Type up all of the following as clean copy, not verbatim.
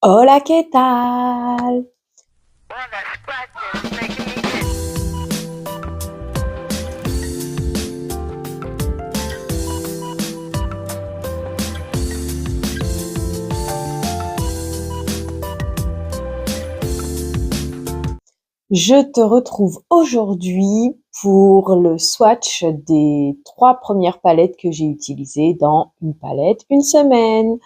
Hola, ¿qué tal? Je te retrouve aujourd'hui pour le swatch des 3 premières palettes que j'ai utilisées dans Une palette, une semaine.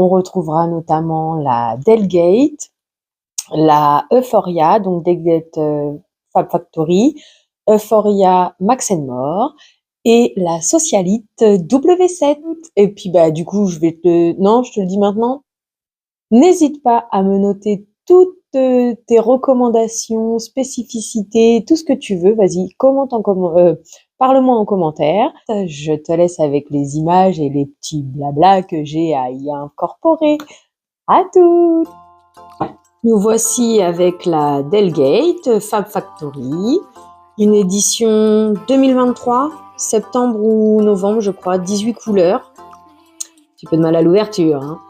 On retrouvera notamment la Delgate, la Euphoria, donc Delgate Fab Factory, Euphoria Max More et la Socialite W7. Et puis du coup, je te le dis maintenant. N'hésite pas à me noter toutes tes recommandations, spécificités, tout ce que tu veux. Vas-y, parle-moi en commentaire. Je te laisse avec les images et les petits blablas que j'ai à y incorporer. À toutes! Nous voici avec la Delgate Fab Factory, une édition 2023, septembre ou novembre, je crois, 18 couleurs. Un petit peu de mal à l'ouverture, hein.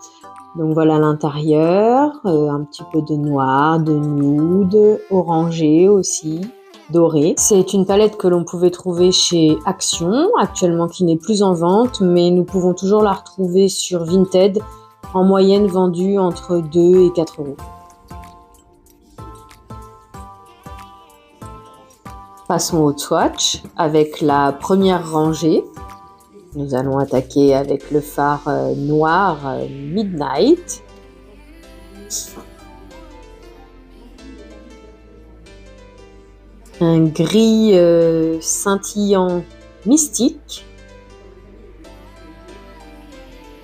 Donc voilà l'intérieur, un petit peu de noir, de nude, orangé aussi, doré. C'est une palette que l'on pouvait trouver chez Action, actuellement qui n'est plus en vente, mais nous pouvons toujours la retrouver sur Vinted, en moyenne vendue entre 2 et 4 euros. Passons au swatch avec la première rangée. Nous allons attaquer avec le fard noir Midnight. Un gris scintillant mystique.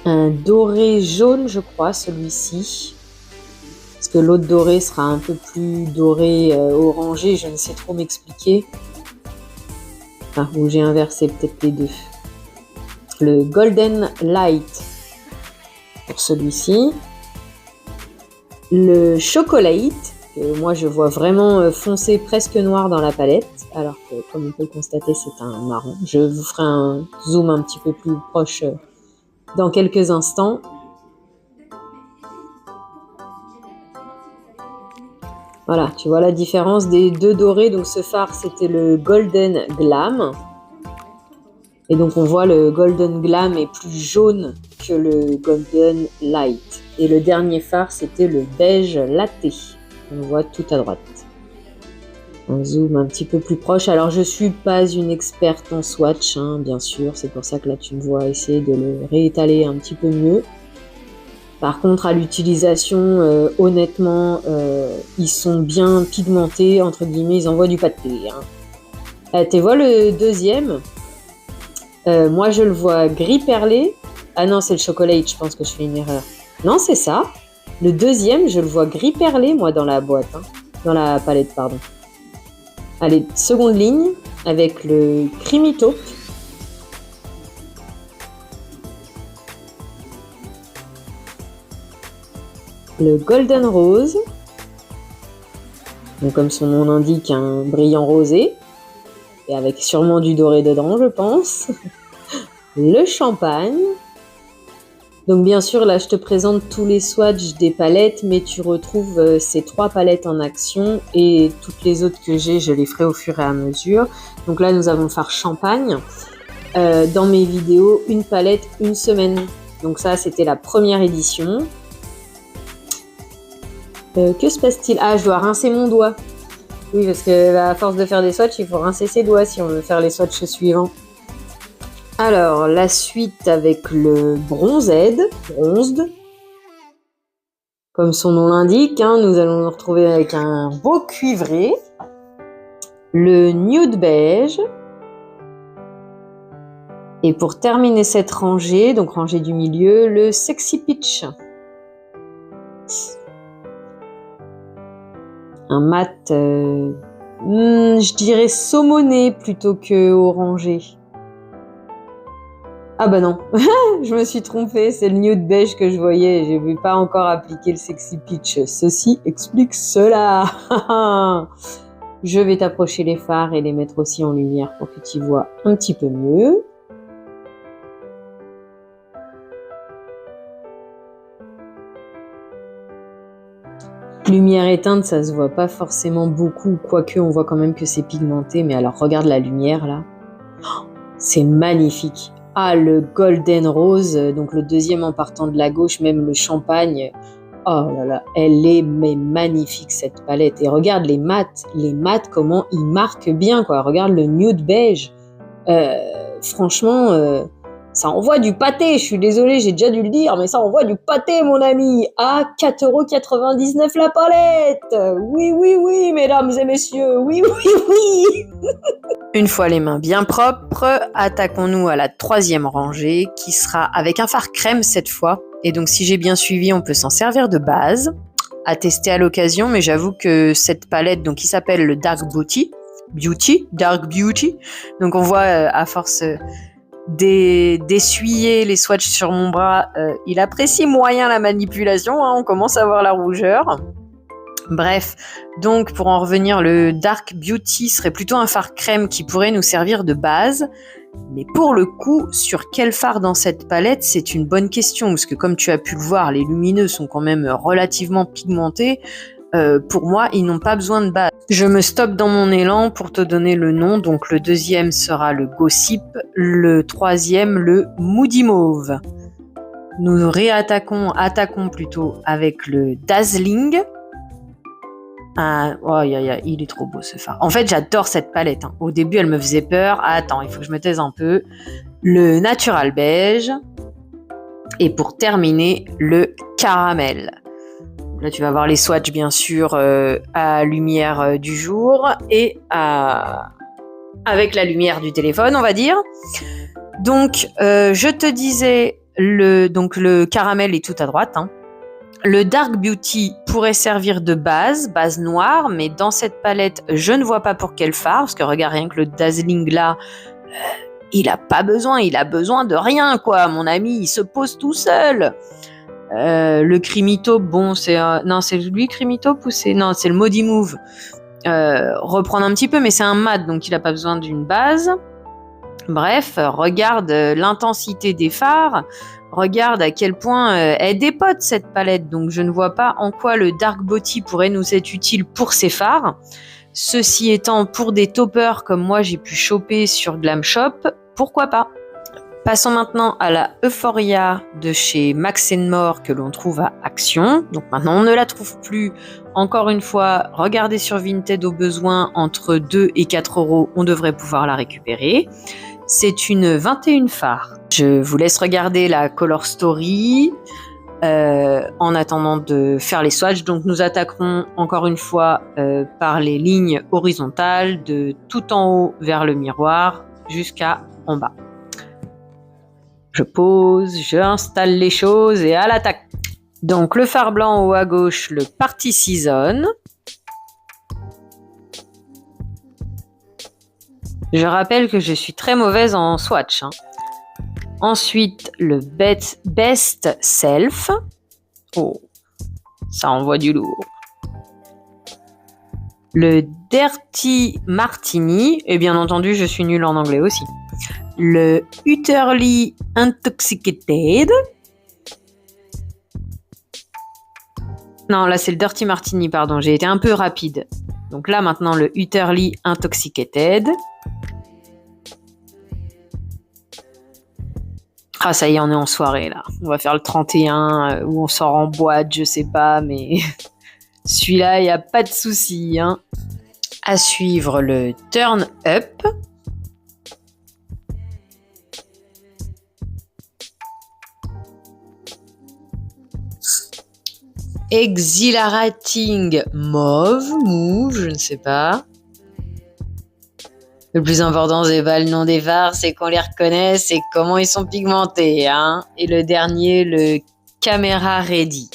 Un doré jaune, je crois, celui-ci. Parce que l'autre doré sera un peu plus doré orangé, je ne sais trop m'expliquer. Enfin, ou j'ai inversé peut-être les deux. Le Golden Light pour celui-ci. Le Chocolate, que moi je vois vraiment foncé, presque noir dans la palette, alors que comme on peut le constater c'est un marron. Je vous ferai un zoom un petit peu plus proche dans quelques instants. Voilà, tu vois la différence des deux dorés. Donc ce fard c'était le Golden Glam. Et donc on voit le Golden Glam est plus jaune que le Golden Light. Et le dernier fard c'était le beige latte. On voit tout à droite. Un zoom un petit peu plus proche. Alors je suis pas une experte en swatch, hein, bien sûr. C'est pour ça que là tu me vois essayer de le réétaler un petit peu mieux. Par contre, à l'utilisation, honnêtement, ils sont bien pigmentés, entre guillemets, ils envoient du pâté. Hein. Tu vois le deuxième, moi je le vois gris perlé. Ah non, c'est le chocolat, je pense que je fais une erreur. Non, c'est ça. Le deuxième, je le vois gris perlé, moi, dans la boîte. Hein. Dans la palette, pardon. Allez, seconde ligne, avec le Creamy Taupe. Le Golden Rose, donc comme son nom l'indique, un brillant rosé, et avec sûrement du doré dedans, je pense. Le Champagne. Donc bien sûr, là, je te présente tous les swatchs des palettes, mais tu retrouves ces 3 palettes en action, et toutes les autres que j'ai, je les ferai au fur et à mesure. Donc là, nous avons le fard Champagne. Dans mes vidéos, une palette, une semaine. Donc ça, c'était la première édition. Que se passe-t-il? Ah, je dois rincer mon doigt. Oui, parce que à force de faire des swatchs, il faut rincer ses doigts si on veut faire les swatchs suivants. Alors, la suite avec le Bronzed. Comme son nom l'indique, hein, nous allons nous retrouver avec un beau cuivré. Le Nude Beige. Et pour terminer cette rangée, donc rangée du milieu, le Sexy Peach. Un mat, je dirais saumoné plutôt que orangé. Ah bah non, je me suis trompée, c'est le nude beige que je voyais, je n'ai pas encore appliqué le Sexy Peach. Ceci explique cela. Je vais t'approcher les fards et les mettre aussi en lumière pour que tu vois un petit peu mieux. Lumière éteinte, ça se voit pas forcément beaucoup, quoique on voit quand même que c'est pigmenté. Mais alors, regarde la lumière là. C'est magnifique. Ah, le golden rose, donc le deuxième en partant de la gauche, même le champagne. Oh là là, elle est mais magnifique cette palette. Et regarde les mats, comment ils marquent bien quoi. Regarde le nude beige. Franchement, ça envoie du pâté. Je suis désolée, j'ai déjà dû le dire, mais ça envoie du pâté, mon ami. À 4,99 € la palette. Oui, oui, oui, mesdames et messieurs. Oui, oui, oui. Une fois les mains bien propres, attaquons-nous à la troisième rangée qui sera avec un fard crème cette fois. Et donc si j'ai bien suivi, on peut s'en servir de base, à tester à l'occasion, mais j'avoue que cette palette donc, qui s'appelle le Dark Dark Beauty, donc on voit à force d'essuyer les swatchs sur mon bras, il apprécie moyen la manipulation, hein, on commence à voir la rougeur. Bref, donc pour en revenir, le Dark Beauty serait plutôt un fard crème qui pourrait nous servir de base. Mais pour le coup, sur quel fard dans cette palette, c'est une bonne question, parce que comme tu as pu le voir, les lumineux sont quand même relativement pigmentés. Pour moi, ils n'ont pas besoin de base. Je me stoppe dans mon élan pour te donner le nom. Donc le deuxième sera le Gossip, le troisième le Moody Mauve. Nous attaquons plutôt avec le Dazzling. Oh, il est trop beau ce fard. En fait, j'adore cette palette. Au début, elle me faisait peur. Attends, il faut que je me taise un peu. Le Natural Beige. Et pour terminer, le Caramel. Là, tu vas voir les swatchs, bien sûr, à lumière du jour et avec la lumière du téléphone, on va dire. Donc, je te disais, le Caramel est tout à droite, hein. Le Dark Beauty pourrait servir de base noire, mais dans cette palette, je ne vois pas pour quel fard, parce que regarde rien que le Dazzling là, il a pas besoin, il a besoin de rien quoi, mon ami, il se pose tout seul. Le Creamy Taupe, bon, c'est lui Creamy Taupe ou c'est le Moody Mauve. Reprendre un petit peu, mais c'est un mat, donc il a pas besoin d'une base. Bref, regarde l'intensité des fards, regarde à quel point elle dépote cette palette, donc je ne vois pas en quoi le Dark Beauty pourrait nous être utile pour ces fards. Ceci étant, pour des toppers comme moi j'ai pu choper sur Glam Shop, pourquoi pas. Passons maintenant à la Euphoria de chez Max More que l'on trouve à Action. Donc maintenant on ne la trouve plus. Encore une fois, regardez sur Vinted au besoin, entre 2 et 4 €, on devrait pouvoir la récupérer. C'est une 21 fard. Je vous laisse regarder la Color Story en attendant de faire les swatchs. Donc nous attaquerons encore une fois par les lignes horizontales de tout en haut vers le miroir jusqu'à en bas. Je pose, j'installe les choses et à l'attaque. Donc le fard blanc en haut à gauche, le Party Season. Je rappelle que je suis très mauvaise en swatch. Ensuite, le Best Self. Oh, ça envoie du lourd. Le Dirty Martini. Et bien entendu, je suis nulle en anglais aussi. Le Utterly Intoxicated. Non, là c'est le Dirty Martini, pardon, j'ai été un peu rapide. Donc là maintenant le Utterly Intoxicated. Ah ça y est, on est en soirée là. On va faire le 31 où on sort en boîte, je sais pas, mais celui-là, il n'y a pas de souci. À suivre le Turn Up. Exhilarating Mauve, je ne sais pas. Le plus important, c'est pas le nom des fards, c'est qu'on les reconnaisse et comment ils sont pigmentés. Et le dernier, le Camera Ready.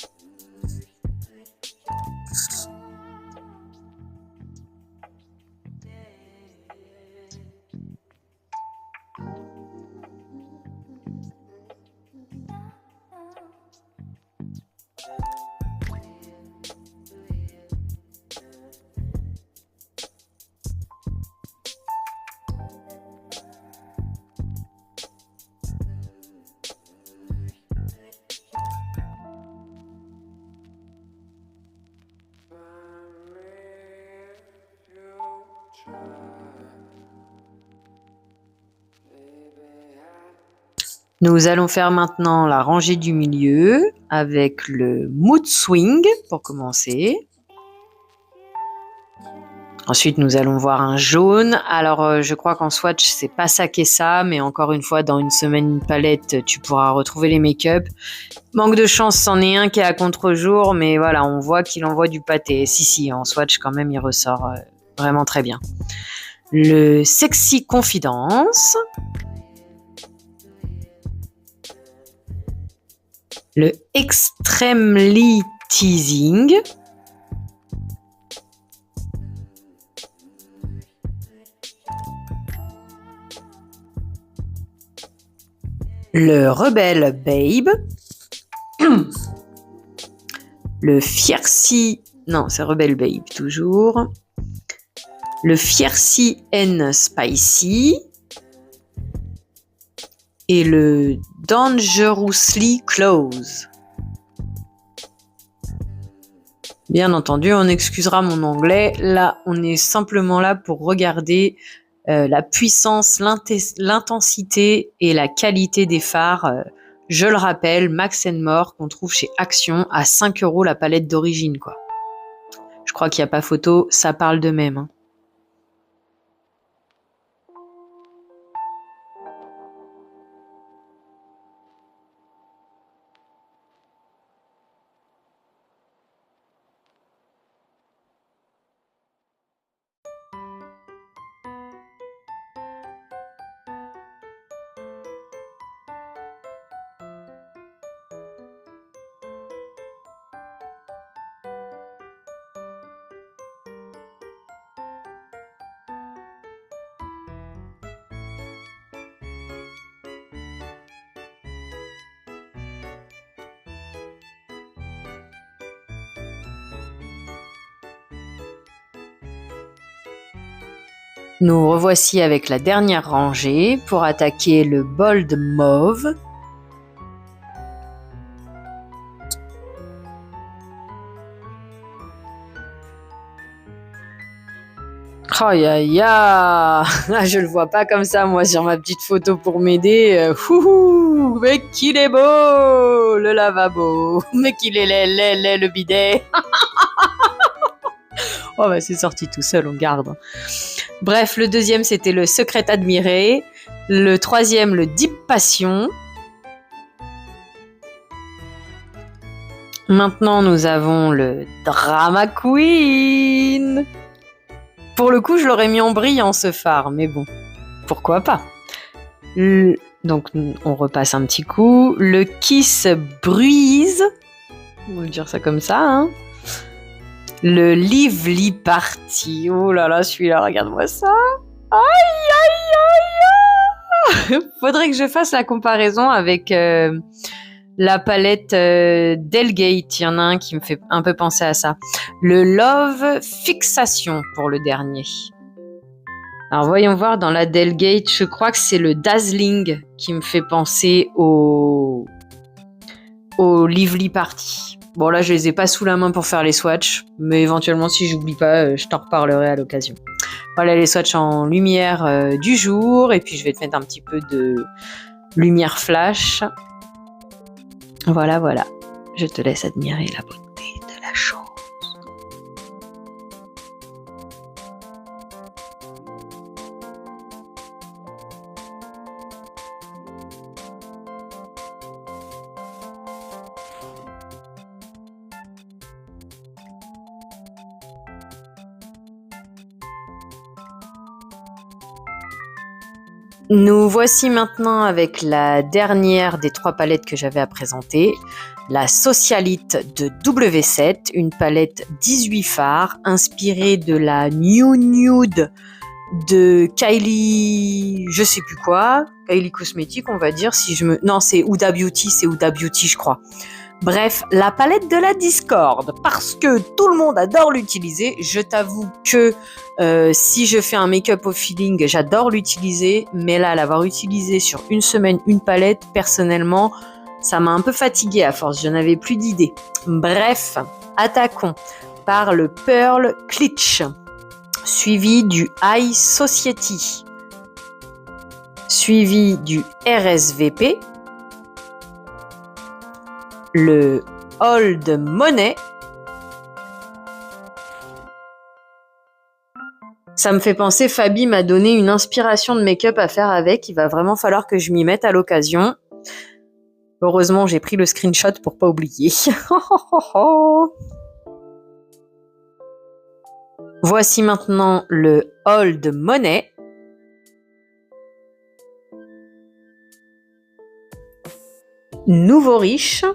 Nous allons faire maintenant la rangée du milieu avec le Mood Swing pour commencer. Ensuite, nous allons voir un jaune. Alors, je crois qu'en swatch, c'est pas ça qu'est ça, mais encore une fois, dans une semaine, une palette, tu pourras retrouver les make-up. Manque de chance, c'en est un qui est à contre-jour, mais voilà, on voit qu'il envoie du pâté. Si, en swatch, quand même, il ressort vraiment très bien. Le Sexy Confidence. Le Extremely Teasing. Le Rebelle Babe. Le Fiercy... Non, c'est Rebelle Babe, toujours. Le Fiercy and Spicy. Et le Dangerously Close. Bien entendu, on excusera mon anglais. Là, on est simplement là pour regarder la puissance, l'intensité et la qualité des fards. Je le rappelle, Max & More qu'on trouve chez Action à 5 € la palette d'origine, quoi. Je crois qu'il n'y a pas photo, ça parle d'eux-mêmes. Hein. Nous revoici avec la dernière rangée pour attaquer le Bold Mauve. Oh ya ya, je le vois pas comme ça moi sur ma petite photo pour m'aider. Mais qu'il est beau le lavabo, mais qu'il est laid le bidet. Oh bah c'est sorti tout seul, on garde. Bref, le deuxième c'était le Secret Admiré, le troisième le Deep Passion. Maintenant nous avons le Drama Queen. Pour le coup, je l'aurais mis en brillant ce phare, mais bon, pourquoi pas. Donc, on repasse un petit coup. Le Kiss Breeze, on va dire ça comme ça. Hein. Le Lively Party, oh là là, celui-là, regarde-moi ça. Aïe, aïe, aïe, aïe. Faudrait que je fasse la comparaison avec la palette Delgate. Il y en a un qui me fait un peu penser à ça. Le Love Fixation pour le dernier. Alors voyons voir dans la Delgate, je crois que c'est le Dazzling qui me fait penser au Lively Party. Bon là je les ai pas sous la main pour faire les swatchs, mais éventuellement si j'oublie pas, je t'en reparlerai à l'occasion. Voilà les swatchs en lumière du jour, et puis je vais te mettre un petit peu de lumière flash. Voilà, je te laisse admirer la beauté de la chose. Nous voici maintenant avec la dernière des 3 palettes que j'avais à présenter, la Socialite de W7, une palette 18 fards inspirée de la New Nude de Kylie, je sais plus quoi, Kylie Cosmetics on va dire, non c'est Huda Beauty, je crois. Bref, la palette de la discorde, parce que tout le monde adore l'utiliser. Je t'avoue que si je fais un make-up au feeling, j'adore l'utiliser, mais là, l'avoir utilisé sur une semaine, une palette, personnellement, ça m'a un peu fatiguée à force, je n'avais plus d'idées. Bref, attaquons par le Pearl Klitsch, suivi du High Society, suivi du RSVP, le Old Money. Ça me fait penser, Fabi m'a donné une inspiration de make-up à faire avec. Il va vraiment falloir que je m'y mette à l'occasion. Heureusement, j'ai pris le screenshot pour pas oublier. Voici maintenant le Old Money. Nouveau riche.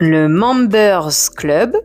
Le Members Club.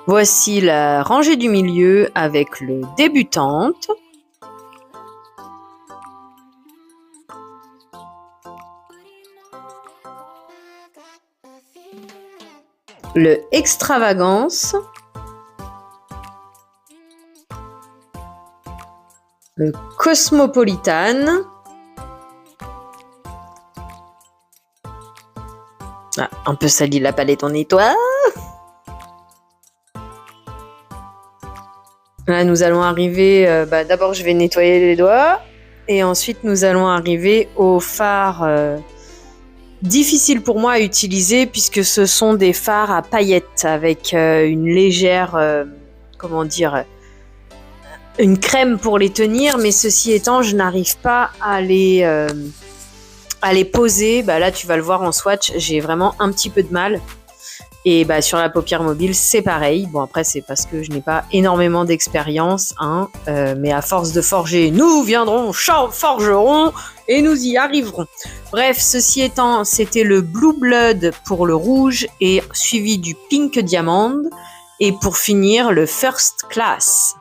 Voici la rangée du milieu avec le débutante. Le extravagance. Le cosmopolitan. Ah, un peu sali la palette, on nettoie. Là, nous allons arriver... d'abord, je vais nettoyer les doigts. Et ensuite, nous allons arriver au fard difficile pour moi à utiliser puisque ce sont des fards à paillettes avec une légère... une crème pour les tenir. Mais ceci étant, je n'arrive pas à les poser. Là, tu vas le voir en swatch, j'ai vraiment un petit peu de mal. Et sur la paupière mobile, c'est pareil. Bon, après, c'est parce que je n'ai pas énormément d'expérience, mais à force de forger, nous viendrons forgerons et nous y arriverons. Bref, ceci étant, c'était le Blue Blood pour le rouge et suivi du Pink Diamond. Et pour finir, le First Class.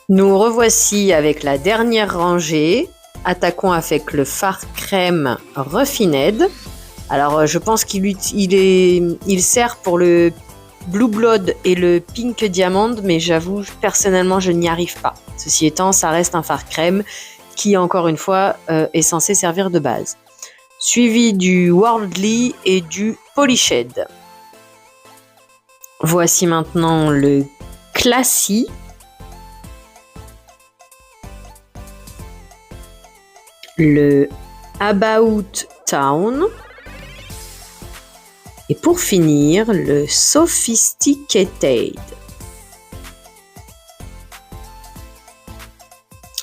Nous revoici avec la dernière rangée. Attaquons avec le fard crème Refined. Alors, je pense qu'il sert pour le Blue Blood et le Pink Diamond, mais j'avoue, personnellement, je n'y arrive pas. Ceci étant, ça reste un fard crème qui, encore une fois, est censé servir de base. Suivi du Worldly et du Polished. Voici maintenant le Classy. Le About Town et pour finir le Sophisticated.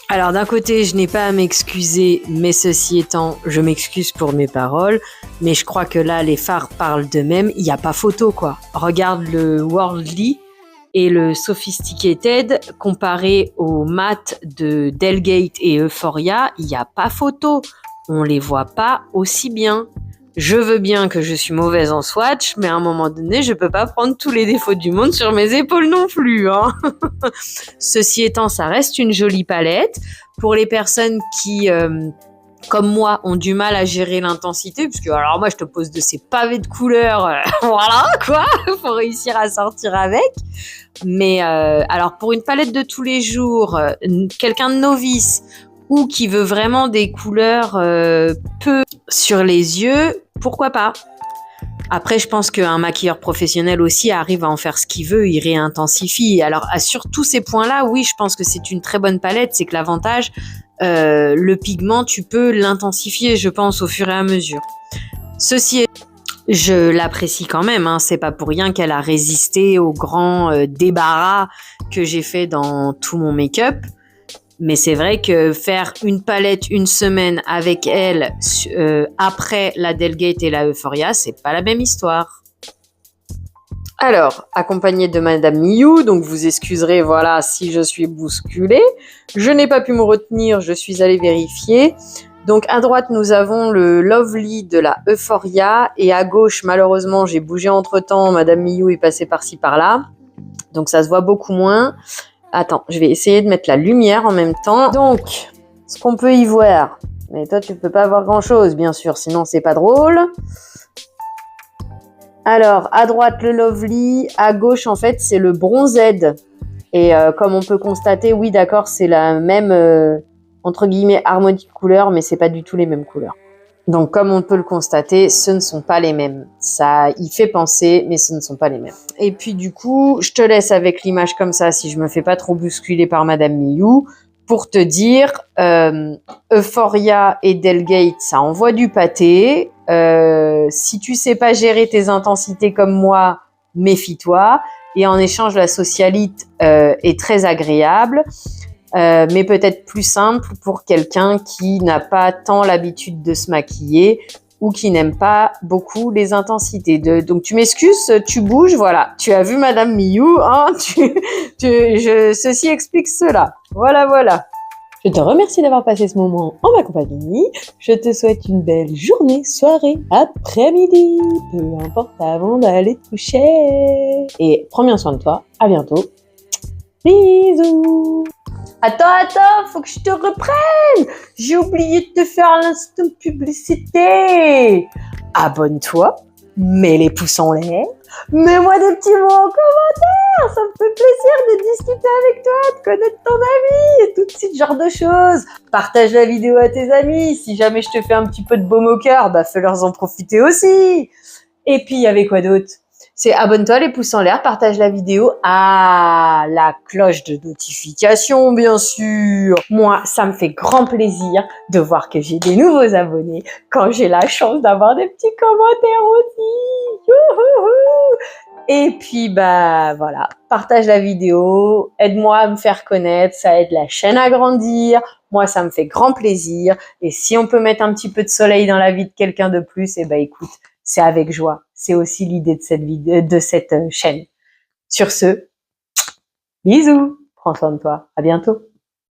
Alors d'un côté je n'ai pas à m'excuser, mais ceci étant je m'excuse pour mes paroles, mais je crois que là les fards parlent d'eux-mêmes, il n'y a pas photo quoi. Regarde le Worldly et le Sophisticated, comparé au mat de Delgate et Euphoria, il n'y a pas photo. On les voit pas aussi bien. Je veux bien que je suis mauvaise en swatch, mais à un moment donné, je peux pas prendre tous les défauts du monde sur mes épaules non plus, hein. Ceci étant, ça reste une jolie palette. Pour les personnes qui, comme moi, ont du mal à gérer l'intensité, puisque alors moi, je te pose de ces pavés de couleurs, voilà, quoi, faut réussir à sortir avec. Mais alors, pour une palette de tous les jours, quelqu'un de novice, ou qui veut vraiment des couleurs peu sur les yeux, pourquoi pas? Après, je pense qu'un maquilleur professionnel aussi arrive à en faire ce qu'il veut, il réintensifie. Alors, sur tous ces points-là, oui, je pense que c'est une très bonne palette. C'est que l'avantage, le pigment, tu peux l'intensifier, je pense, au fur et à mesure. Ceci est, je l'apprécie quand même, hein. C'est pas pour rien qu'elle a résisté au grand débarras que j'ai fait dans tout mon make-up. Mais c'est vrai que faire une palette une semaine avec elle après la Delgate et la Euphoria, c'est pas la même histoire. Alors, accompagnée de Madame Miu, donc vous excuserez, voilà, si je suis bousculée. Je n'ai pas pu me retenir, je suis allée vérifier. Donc à droite, nous avons le Lovely de la Euphoria et à gauche, malheureusement, j'ai bougé entre-temps, Madame Miu est passée par-ci par-là. Donc ça se voit beaucoup moins. Attends, je vais essayer de mettre la lumière en même temps. Donc, ce qu'on peut y voir, mais toi tu peux pas voir grand chose bien sûr, sinon c'est pas drôle. Alors, à droite le Lovely, à gauche en fait c'est le Bronzed. Et comme on peut constater, oui d'accord, c'est la même, entre guillemets, harmonie de couleurs, mais c'est pas du tout les mêmes couleurs. Donc, comme on peut le constater, ce ne sont pas les mêmes. Ça y fait penser, mais ce ne sont pas les mêmes. Et puis, du coup, je te laisse avec l'image comme ça, si je me fais pas trop bousculer par Madame Miu, pour te dire, Euphoria et Delgate, ça envoie du pâté. Si tu sais pas gérer tes intensités comme moi, méfie-toi. Et en échange, la socialite est très agréable. Mais peut-être plus simple pour quelqu'un qui n'a pas tant l'habitude de se maquiller ou qui n'aime pas beaucoup les intensités. Donc tu m'excuses, tu bouges, voilà. Tu as vu Madame Miu, hein, ceci explique cela. Voilà, voilà. Je te remercie d'avoir passé ce moment en ma compagnie. Je te souhaite une belle journée, soirée, après-midi, peu importe avant d'aller te coucher. Et prends bien soin de toi. À bientôt. Bisous. Attends, faut que je te reprenne. J'ai oublié de te faire l'instant publicité. Abonne-toi, mets les pouces en l'air, mets-moi des petits mots en commentaire. Ça me fait plaisir de discuter avec toi, de connaître ton ami et tout ce genre de choses. Partage la vidéo à tes amis. Si jamais je te fais un petit peu de baume au cœur, bah fais-leur en profiter aussi. Et puis, il y avait quoi d'autre ? C'est abonne-toi, les pouces en l'air, partage la vidéo. Ah, la cloche de notification, bien sûr. Moi, ça me fait grand plaisir de voir que j'ai des nouveaux abonnés quand j'ai la chance d'avoir des petits commentaires aussi. Youhouhou. Et puis, bah voilà, partage la vidéo, aide-moi à me faire connaître, ça aide la chaîne à grandir. Moi, ça me fait grand plaisir. Et si on peut mettre un petit peu de soleil dans la vie de quelqu'un de plus, eh ben écoute, c'est avec joie. C'est aussi l'idée de cette vidéo, de cette chaîne. Sur ce, bisous, prends soin de toi, à bientôt.